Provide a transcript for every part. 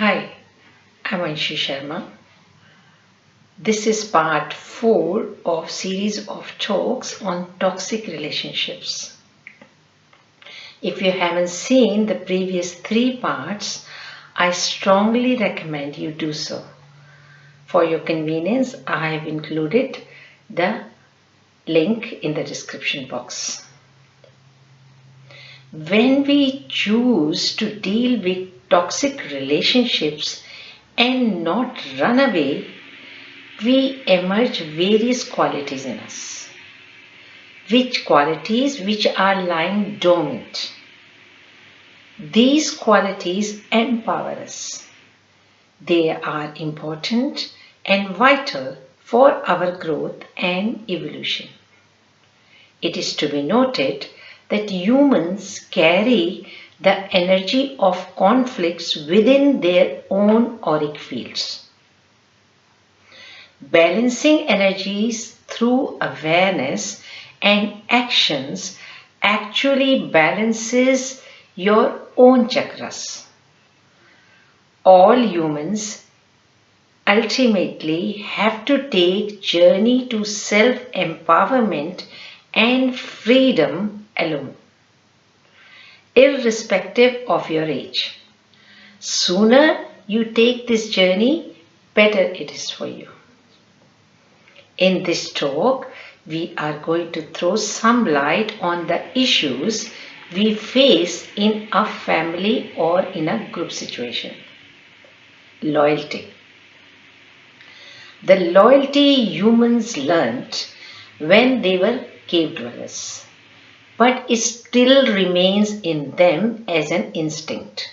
Hi, I'm Anshi Sharma. This is part 4 of series of talks on toxic relationships. If you haven't seen the previous 3 parts, I strongly recommend you do so. For your convenience, I have included the link in the description box. When we choose to deal with toxic relationships and not run away, we emerge various qualities in us. Which are lying dormant. These qualities empower us. They are important and vital for our growth and evolution. It is to be noted that humans carry the energy of conflicts within their own auric fields. Balancing energies through awareness and actions actually balances your own chakras. All humans ultimately have to take journey to self-empowerment and freedom alone, irrespective of your age. Sooner you take this journey, better it is for you. In this talk, we are going to throw some light on the issues we face in a family or in a group situation. Loyalty. The loyalty humans learnt when they were cave dwellers, but it still remains in them as an instinct.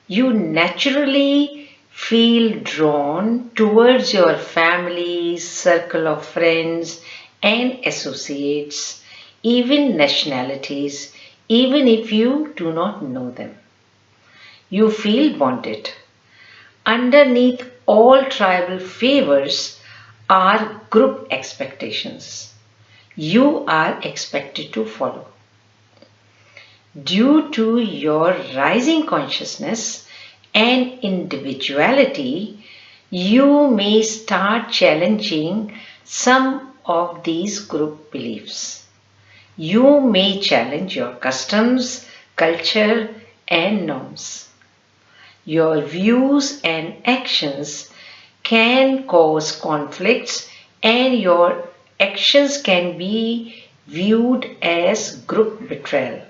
You naturally feel drawn towards your family, circle of friends and associates, even nationalities, even if you do not know them. You feel bonded. Underneath all tribal favors are group expectations. You are expected to follow. Due to your rising consciousness and individuality, you may start challenging some of these group beliefs. You may challenge your customs, culture, and norms. Your views and actions can cause conflicts, and your actions can be viewed as group betrayal.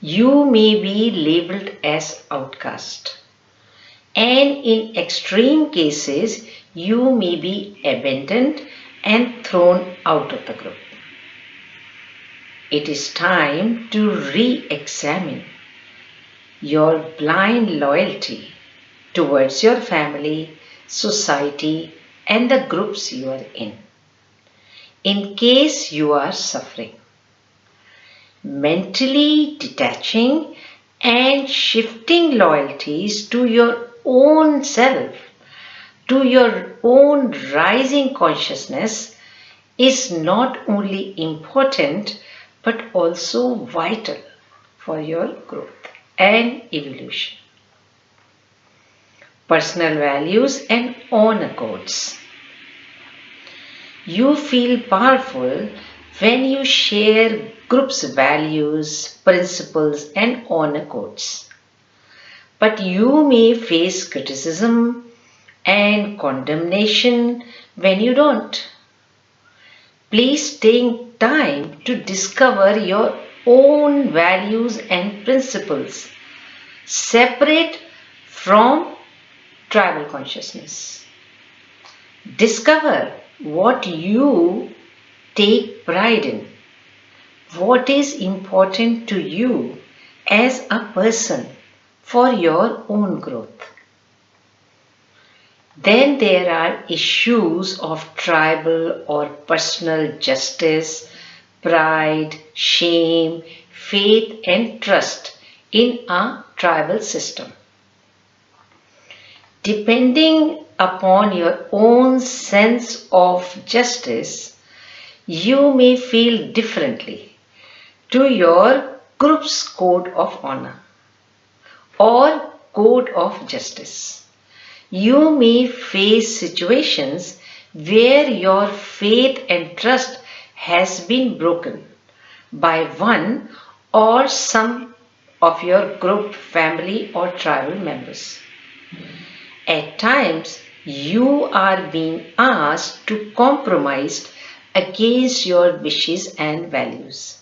You may be labeled as outcast, and in extreme cases, you may be abandoned and thrown out of the group. It is time to re-examine your blind loyalty towards your family, society, and the groups you are in case you are suffering. Mentally detaching and shifting loyalties to your own self, to your own rising consciousness, is not only important but also vital for your growth and evolution. Personal values and honor codes. You feel powerful when you share group's values, principles, and honor codes. But you may face criticism and condemnation when you don't. Please take time to discover your own values and principles, separate from tribal consciousness. Discover what you take pride in, what is important to you as a person for your own growth. Then there are issues of tribal or personal justice, pride, shame, faith and trust in a tribal system. Depending upon your own sense of justice, you may feel differently to your group's code of honor, or code of justice. You may face situations where your faith and trust has been broken by one or some of your group, family or tribal members. At times, you are being asked to compromise against your wishes and values.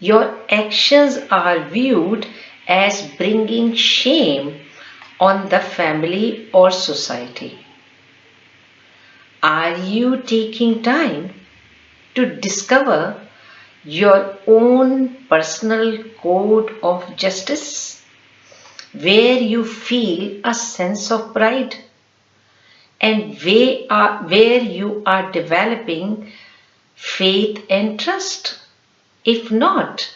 Your actions are viewed as bringing shame on the family or society. Are you taking time to discover your own personal code of justice, where you feel a sense of pride and where you are developing faith and trust? If not,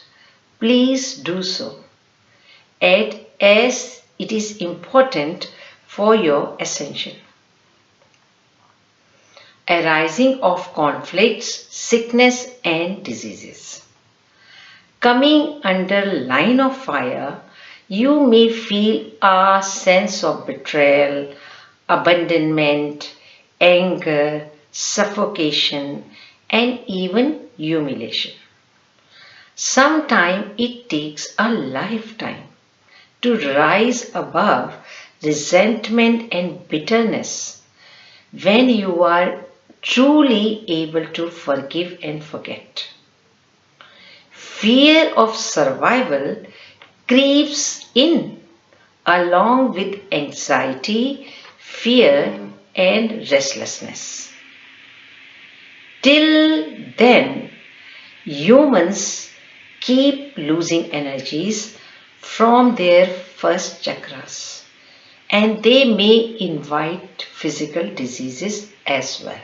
please do so, as it is important for your ascension. Arising of conflicts, sickness and diseases. Coming under line of fire, you may feel a sense of betrayal, abandonment, anger, suffocation and even humiliation. Sometimes it takes a lifetime to rise above resentment and bitterness when you are truly able to forgive and forget. Fear of survival creeps in along with anxiety, fear and restlessness. Till then, humans keep losing energies from their first chakras, and they may invite physical diseases as well.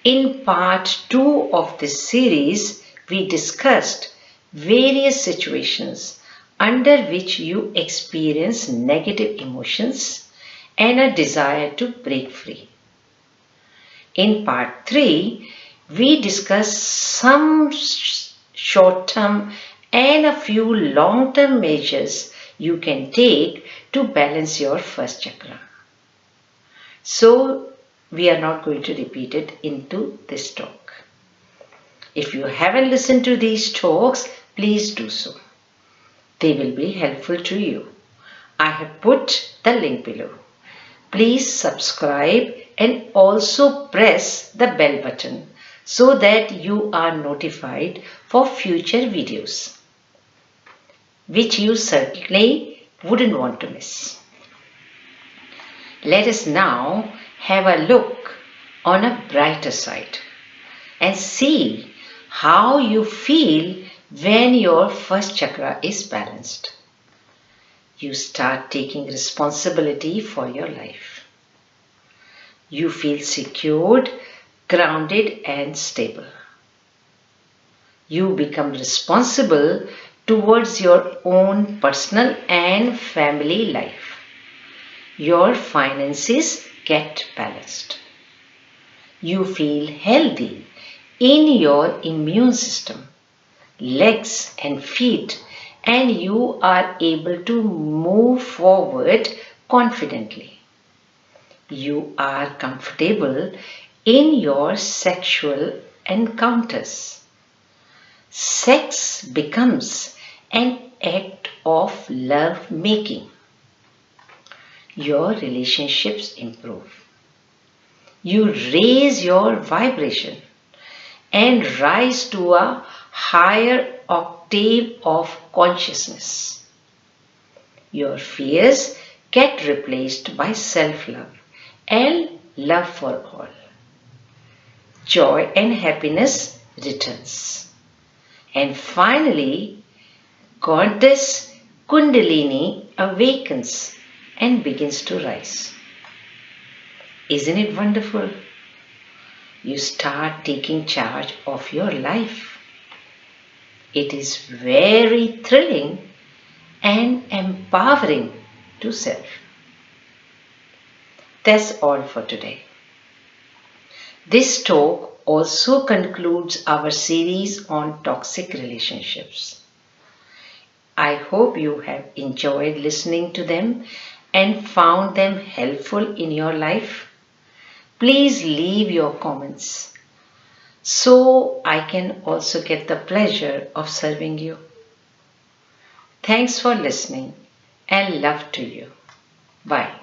In part 2 of this series, we discussed various situations under which you experience negative emotions and a desire to break free. In part 3, we discussed some short-term and a few long-term measures you can take to balance your first chakra. So, we are not going to repeat it into this talk. If you haven't listened to these talks, please do so. They will be helpful to you. I have put the link below. Please subscribe and also press the bell button so that you are notified for future videos, which you certainly wouldn't want to miss. Let us now have a look on a brighter side and see how you feel when your first chakra is balanced. You start taking responsibility for your life. You feel secured, grounded and stable. You become responsible towards your own personal and family life. Your finances get balanced. You feel healthy in your immune system, legs and feet, and you are able to move forward confidently. You are comfortable in your sexual encounters. Sex becomes an act of love making. Your relationships improve. You raise your vibration and rise to a higher octave of consciousness. Your fears get replaced by self-love and love for all. Joy and happiness returns. And finally, Goddess Kundalini awakens and begins to rise. Isn't it wonderful? You start taking charge of your life. It is very thrilling and empowering to self. That's all for today. This talk also concludes our series on toxic relationships. I hope you have enjoyed listening to them and found them helpful in your life. Please leave your comments so I can also get the pleasure of serving you. Thanks for listening and love to you. Bye.